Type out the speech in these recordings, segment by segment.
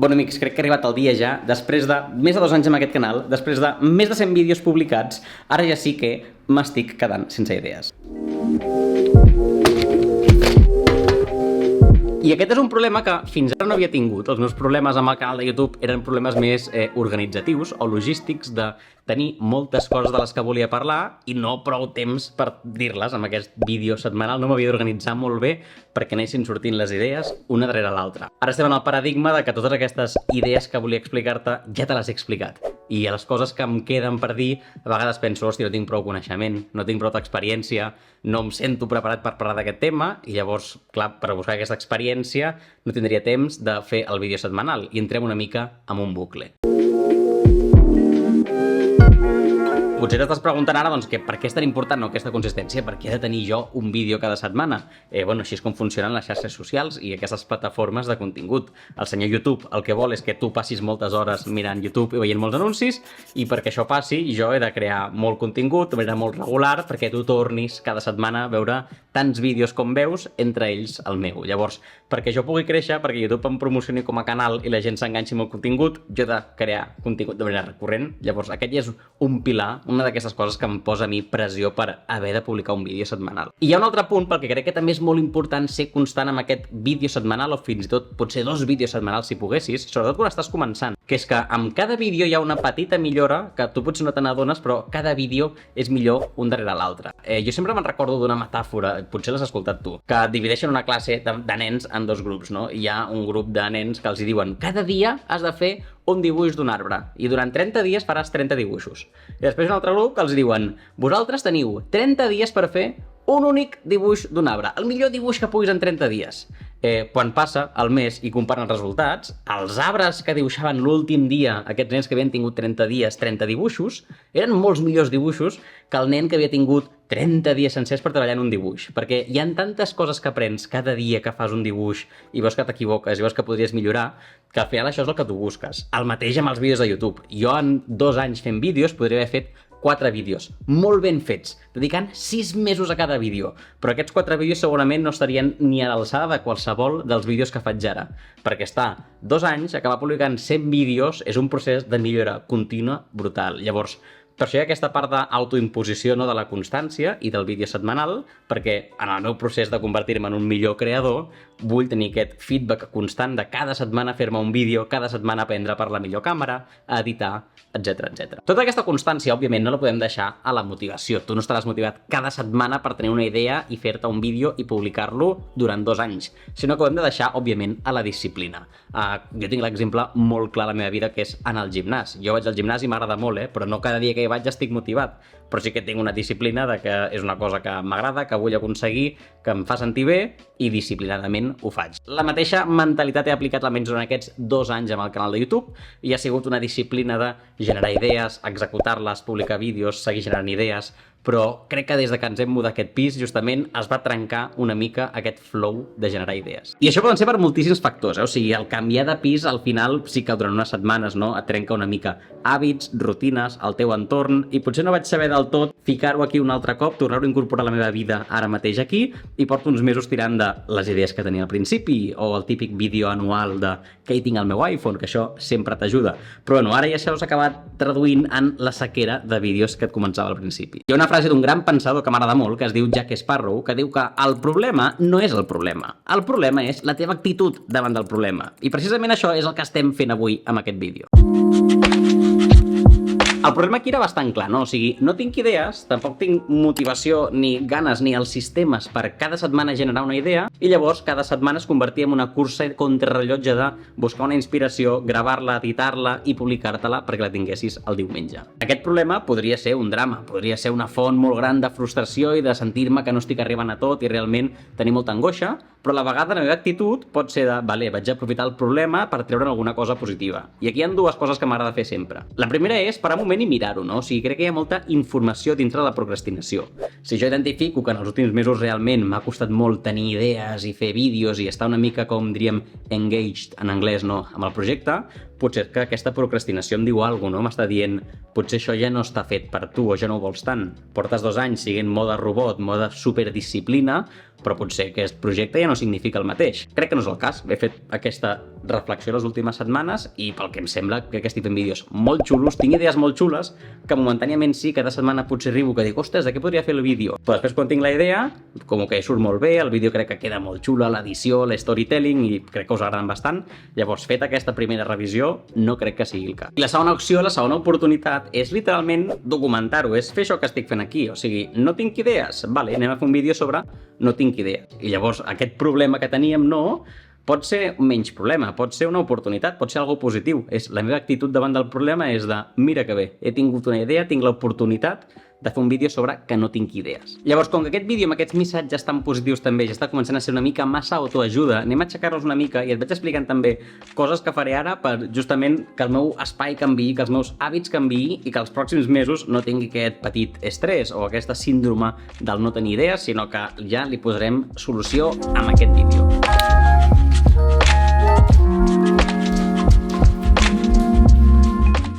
Bueno, amics, crec que ha arribat el dia ja, després de més de 2 anys amb aquest canal, després de més de 100 vídeos publicats, ara ja sí que m'estic quedant sense idees. I aquest és un problema que fins ara no havia tingut. Els meus problemes amb el canal de YouTube eren problemes més organitzatius o logístics de tenir moltes coses de les que volia parlar i no prou temps per dir-les. Amb aquest vídeo setmanal no m'havia d'organitzar molt bé perquè anessin sortint les idees una darrere l'altra. Ara estem en el paradigma de que totes aquestes idees que volia explicar-te ja te les he explicat. I a les coses que em queden per dir, a vegades penso, hòstia, no tinc prou coneixement, no tinc prou experiència, no em sento preparat per parlar d'aquest tema i llavors, clar, per buscar aquesta experiència no tindria temps de fer el vídeo setmanal i entrem una mica en un bucle. Potser t'estàs preguntant ara doncs, que per què és tan important aquesta consistència, per què he de tenir jo un vídeo cada setmana? Bueno, així és com funcionen les xarxes socials i aquestes plataformes de contingut. El senyor YouTube el que vol és que tu passis moltes hores mirant YouTube i veient molts anuncis i perquè això passi jo he de crear molt contingut de manera molt regular perquè tu tornis cada setmana a veure tants vídeos com veus, entre ells el meu. Llavors, perquè jo pugui créixer, perquè YouTube em promocioni com a canal i la gent s'enganxi amb el contingut, jo he de crear contingut de manera recurrent. Llavors, aquest ja és un pilar, una d'aquestes coses que em posa a mi pressió per haver de publicar un vídeo setmanal. I hi ha un altre punt perquè crec que també és molt important ser constant amb aquest vídeo setmanal o fins i tot potser 2 vídeos setmanals si poguessis, sobretot quan estàs començant, que és que amb cada vídeo hi ha una petita millora que tu potser no te n'adones, però cada vídeo és millor un darrere l'altre. Jo sempre me'n recordo d'una metàfora, potser l'has escoltat tu, que divideixen una classe de nens en 2 grups, no? Hi ha un grup de nens que els diuen cada dia has de fer un dibuix d'un arbre i durant 30 dies faràs 30 dibuixos. I després un altre grup que els diuen vosaltres teniu 30 dies per fer un únic dibuix d'un arbre, el millor dibuix que puguis en 30 dies. Quan passa el mes i comparen els resultats, els arbres que dibuixaven l'últim dia, aquests nens que havien tingut 30 dies, 30 dibuixos, eren molts millors dibuixos que el nen que havia tingut 30 dies sencers per treballar en un dibuix. Perquè hi ha tantes coses que aprens cada dia que fas un dibuix i veus que t'equivoques i veus que podries millorar, que al final això és el que tu busques. El mateix amb els vídeos de YouTube. Jo en 2 anys fent vídeos podria haver fet 4 vídeos, molt ben fets, dedicant 6 mesos a cada vídeo. Però aquests 4 vídeos segurament no estarien ni a l'alçada de qualsevol dels vídeos que faig ara. Perquè estar 2 anys, acabar publicant 100 vídeos, és un procés de millora contínua brutal. Llavors, per això hi ha aquesta part d'autoimposició de la constància i del vídeo setmanal, perquè en el meu procés de convertir-me en un millor creador vull tenir aquest feedback constant de cada setmana fer-me un vídeo, cada setmana aprendre per la millor càmera, a editar, etc. Tota aquesta constància, òbviament, no la podem deixar a la motivació. Tu no estaràs motivat cada setmana per tenir una idea i fer-te un vídeo i publicar-lo durant 2 anys, sinó que ho hem de deixar, òbviament, a la disciplina. Jo tinc l'exemple molt clar a la meva vida, que és en el gimnàs. Jo vaig al gimnàs i m'agrada molt, però no cada dia que hi vaig estic motivat, però sí que tinc una disciplina de que és una cosa que m'agrada, que vull aconseguir, que em fa sentir bé i disciplinadament ho faig. La mateixa mentalitat he aplicat almenys durant aquests 2 anys amb el canal de YouTube i ha sigut una disciplina de generar idees, executar-les, publicar vídeos, seguir generant idees, però crec que des de que ens hem mudat aquest pis justament es va trencar una mica aquest flow de generar idees. I això poden ser per moltíssims factors, O sigui, el canviar de pis al final sí que durant unes setmanes et trenca una mica hàbits, rutines, el teu entorn i potser no vaig saber del tot ficar-ho aquí un altre cop, tornar-ho a incorporar a la meva vida ara mateix aquí i porto uns mesos tirant de les idees que tenia al principi o el típic vídeo anual de què hi tinc al meu iPhone, que això sempre t'ajuda. Però bueno, ara ja això s'ha acabat traduint en la sequera de vídeos que et començava al principi. Hi ha una frase d'un gran pensador que m'agrada molt, que es diu Jack Sparrow, que diu que el problema no és el problema. El problema és la teva actitud davant del problema. I precisament això és el que estem fent avui amb aquest vídeo. El problema aquí era bastant clar, O sigui, no tinc idees, tampoc tinc motivació ni ganes ni els sistemes per cada setmana generar una idea i llavors cada setmana es convertia en una cursa contrarrellotge de buscar una inspiració, gravar-la, editar-la i publicar-te-la perquè la tinguessis el diumenge. Aquest problema podria ser un drama, podria ser una font molt gran de frustració i de sentir-me que no estic arribant a tot i realment tenir molta angoixa, però a la vegada la meva actitud pot ser de, vale, vaig aprofitar el problema per treure'n alguna cosa positiva. I aquí hi ha 2 coses que m'agrada fer sempre. La primera és parar un moment i mirar-ho, O sigui, crec que hi ha molta informació dintre de la procrastinació. Si jo identifico que en els últims mesos realment m'ha costat molt tenir idees i fer vídeos i estar una mica, com diríem, engaged en anglès, amb el projecte, potser que aquesta procrastinació em diu alguna cosa, no? M'està dient, potser això ja no està fet per tu o ja no ho vols tant. Portes 2 anys siguent mode robot, mode superdisciplina, però potser aquest projecte ja no significa el mateix. Crec que no és el cas. He fet aquesta reflexió les últimes setmanes i pel que em sembla crec que estic fent vídeos molt xulos, tinc idees molt xules, que momentàniament sí, cada setmana potser arribo que dic, ostres, de què podria fer el vídeo? Però després quan tinc la idea, com que surt molt bé, el vídeo crec que queda molt xulo, l'edició, l'storytelling, i crec que us agraden bastant. Llavors, feta aquesta primera revisió, no crec que sigui el cas. I la segona opció, la segona oportunitat, és literalment documentar-ho, és fer això que estic fent aquí. O sigui, no tinc idees? Vale, anem a fer un vídeo sobre no tinc idees. I llavors, aquest problema que teníem, no, pot ser menys problema, pot ser una oportunitat, pot ser algo positiu. La meva actitud davant del problema és de, mira que bé, he tingut una idea, tinc l'oportunitat de fer un vídeo sobre que no tinc idees. Llavors, com que aquest vídeo amb aquests missatges tan positius també ja està començant a ser una mica massa autoajuda, anem a aixecar-los una mica i et vaig explicant també coses que faré ara per justament que el meu espai canviï, que els meus hàbits canviï i que els pròxims mesos no tingui aquest petit estrès o aquesta síndrome del no tenir idees, sinó que ja li posarem solució amb aquest vídeo.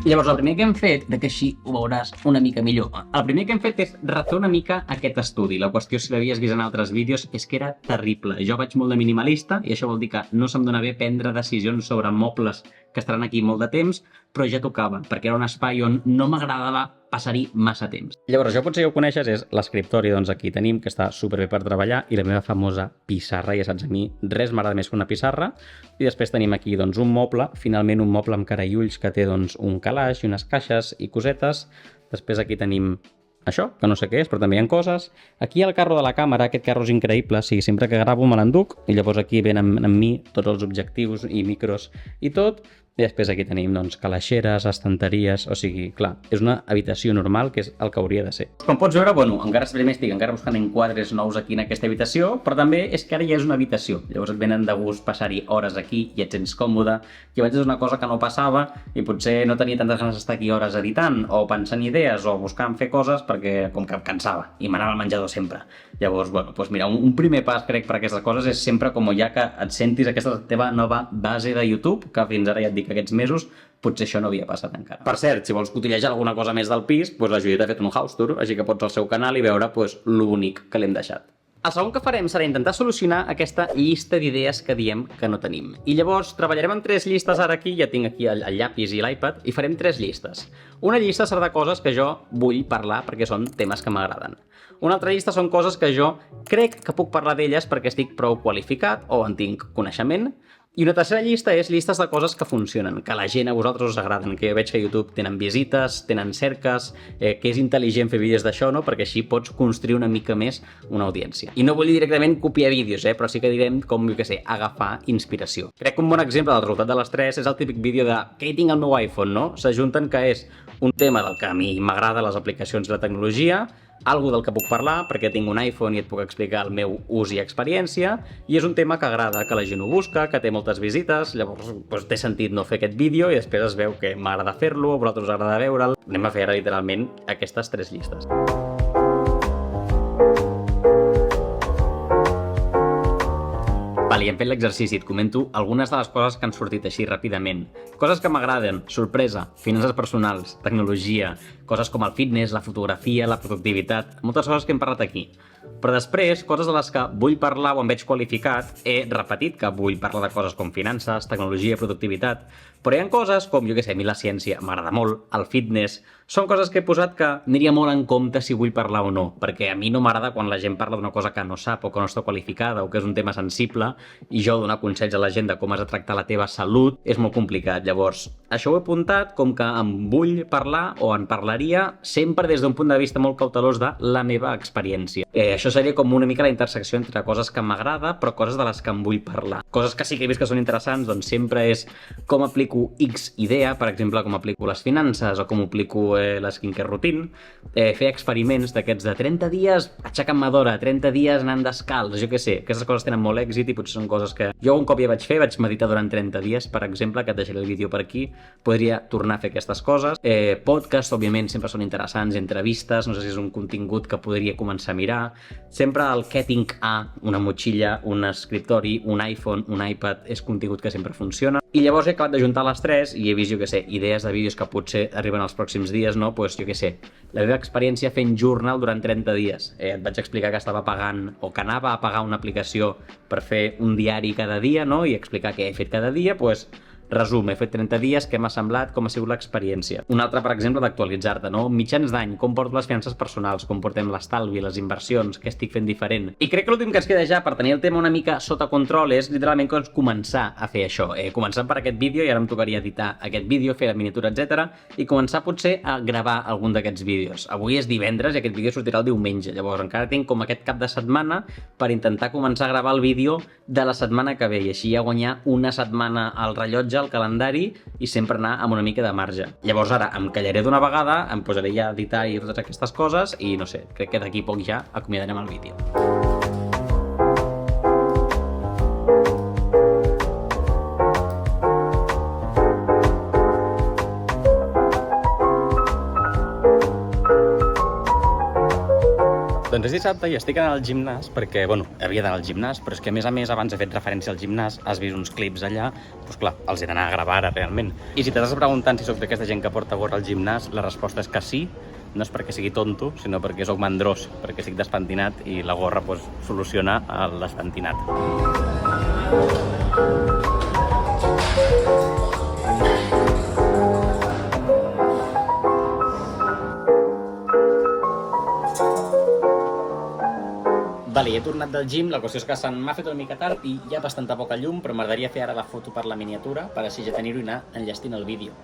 Llavors, el primer que hem fet, que així ho veuràs una mica millor, el primer que hem fet és refer una mica aquest estudi. La qüestió, si l'havies vist en altres vídeos, és que era terrible. Jo vaig molt de minimalista i això vol dir que no se'm dona bé prendre decisions sobre mobles que estaran aquí molt de temps, però ja tocava, perquè era un espai on no m'agradava passar-hi massa temps. Llavors, això potser ja ho coneixes, és l'escriptori, doncs aquí tenim, que està superbé per treballar, i la meva famosa pissarra, ja saps, a mi res m'agrada més que una pissarra, i després tenim aquí doncs un moble, finalment un moble amb cara i ulls que té doncs un calaix i unes caixes i cosetes. Després aquí tenim això, que no sé què és, però també hi ha coses. Aquí el carro de la càmera, aquest carro és increïble, o sigui, sempre que gravo me l'enduc, i llavors aquí venen amb mi tots els objectius i micros i tot. I després aquí tenim, doncs, calaixeres, estanteries, o sigui, clar, és una habitació normal, que és el que hauria de ser. Com pots veure, bueno, encara estic encara buscant enquadres nous aquí en aquesta habitació, però també és que ara ja és una habitació. Llavors et venen de gust passar-hi hores aquí i et sents còmode. I abans és una cosa que no passava i potser no tenia tantes ganes d'estar aquí hores editant o pensant idees o buscant fer coses perquè com que em cansava i m'anava al menjador sempre. Llavors, bueno, doncs mira, un primer pas, crec, per aquestes coses és sempre com ja que et sentis aquesta teva nova base de YouTube, que fins ara ja et dic que aquests mesos potser això no havia passat encara. Per cert, si vols cotillejar alguna cosa més del pis, doncs la Judit ha fet un house tour, així que pots al seu canal i veure l'únic que l'hem deixat. El segon que farem serà intentar solucionar aquesta llista d'idees que diem que no tenim. I llavors treballarem amb 3 llistes ara aquí, ja tinc aquí el llapis i l'iPad, i farem 3 llistes. Una llista serà de coses que jo vull parlar perquè són temes que m'agraden. Una altra llista són coses que jo crec que puc parlar d'elles perquè estic prou qualificat o en tinc coneixement. I una tercera llista és llistes de coses que funcionen, que a la gent a vosaltres us agraden, que jo veig que a YouTube tenen visites, tenen cerques, que és intel·ligent fer vídeos d'això, no? Perquè així pots construir una mica més una audiència. I no vull dir directament copiar vídeos, però sí que direm com, jo què sé, agafar inspiració. Crec que un bon exemple del resultat de les 3 és el típic vídeo de què hi tinc al meu iPhone, no? S'ajunten que és un tema del que a mi m'agrada, les aplicacions de la tecnologia, algo del que puc parlar, perquè tinc un iPhone i et puc explicar el meu ús i experiència, i és un tema que agrada, que la gent ho busca, que té moltes visites, llavors doncs, té sentit no fer aquest vídeo i després es veu que m'agrada fer-lo, a vosaltres us agrada veure'l. Anem a fer ara literalment aquestes 3 llistes. Vale, hem fet l'exercici, et comento algunes de les coses que han sortit així ràpidament. Coses que m'agraden, sorpresa, finances personals, tecnologia, coses com el fitness, la fotografia, la productivitat, moltes coses que hem parlat aquí. Però després, coses de les que vull parlar o em veig qualificat, he repetit que vull parlar de coses com finances, tecnologia, productivitat, però hi ha coses com, jo què sé, a mi la ciència m'agrada molt, el fitness, són coses que he posat que aniria molt en compte si vull parlar o no, perquè a mi no m'agrada quan la gent parla d'una cosa que no sap o que no està qualificada o que és un tema sensible i jo donar consells a la gent de com has de tractar la teva salut és molt complicat. Llavors, això ho he apuntat com que em vull parlar o en parlaria sempre des d'un punt de vista molt cautelós de la meva experiència. Això seria com una mica la intersecció entre coses que m'agrada però coses de les que em vull parlar. Coses que sí que he vist que són interessants, doncs sempre és com aplico X idea, per exemple, com aplico les finances o com aplico la skincare routine, fer experiments d'aquests de 30 dies aixecant-me d'hora, 30 dies anant descalç, jo què sé, aquestes coses tenen molt èxit i potser són coses que jo un cop ja vaig fer, vaig meditar durant 30 dies, per exemple, que et deixaré el vídeo per aquí, podria tornar a fer aquestes coses. Podcasts, òbviament, sempre són interessants, entrevistes, no sé si és un contingut que podria començar a mirar, sempre el què tinc a una motxilla, un escriptori, un iPhone, un iPad, és contingut que sempre funciona. I llavors he acabat d'ajuntar les tres i he vist, jo què sé, idees de vídeos que potser arriben els pròxims dies, no? Pues, jo què sé, la meva experiència fent journal durant 30 dies. Et vaig explicar que estava pagant, o que anava a pagar una aplicació per fer un diari cada dia, no? I explicar què he fet cada dia, pues, resum, he fet 30 dies, què m'ha semblat, com ha sigut l'experiència. Un altre, per exemple, d'actualitzar-te, no? Mitjans d'any, com porto les finances personals, com portem l'estalvi, les inversions, què estic fent diferent. I crec que l'últim que ens queda ja per tenir el tema una mica sota control és literalment començar a fer això. Començant per aquest vídeo, i ara em tocaria editar aquest vídeo, fer la miniatura, etc. I començar potser a gravar algun d'aquests vídeos. Avui és divendres i aquest vídeo sortirà el diumenge, llavors encara tinc com aquest cap de setmana per intentar començar a gravar el vídeo de la setmana que ve i així ja guanyar una setmana al rellotge, al calendari i sempre anar amb una mica de marge. Llavors ara em callaré d'una vegada, em posaré ja a editar i totes aquestes coses i no sé, crec que d'aquí poc ja acomiadarem el vídeo. Doncs és dissabte i estic anant al gimnàs perquè, bueno, havia d'anar al gimnàs, però és que a més, abans he fet referència al gimnàs, has vist uns clips allà, doncs clar, els he d'anar a gravar ara, realment. I si t'estàs preguntant si sóc d'aquesta gent que porta gorra al gimnàs, la resposta és que sí, no és perquè sigui tonto, sinó perquè sóc mandrós, perquè estic despentinat i la gorra, doncs, soluciona el despentinat. Vale, he tornat del gym, la qüestió és que se m'ha fet una mica tard i hi ha bastanta poca llum, però m'agradaria fer ara la foto per la miniatura per així ja tenir-ho i anar enllestint el vídeo.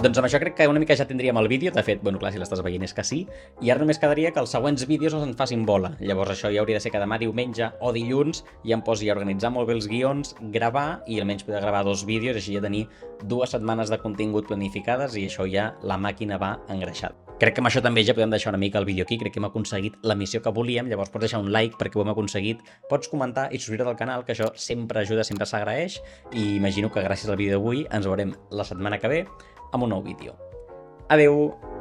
Doncs amb això crec que una mica ja tindríem el vídeo, de fet, bueno, clar, si l'estàs veient és que sí, i ara només quedaria que els següents vídeos no se'n facin bola. Llavors això ja hauria de ser que demà diumenge o dilluns ja em posi a organitzar molt bé els guions, gravar i almenys poder gravar 2 vídeos, així ja tenir 2 setmanes de contingut planificades i això ja la màquina va engreixada. Crec que amb això també ja podem deixar una mica el vídeo aquí, crec que hem aconseguit la missió que volíem, llavors pots deixar un like perquè ho hem aconseguit, pots comentar i subscriure't al canal, que això sempre ajuda, sempre s'agraeix, i imagino que gràcies al vídeo d'avui ens veurem la setmana que ve amb un nou vídeo. Adeu!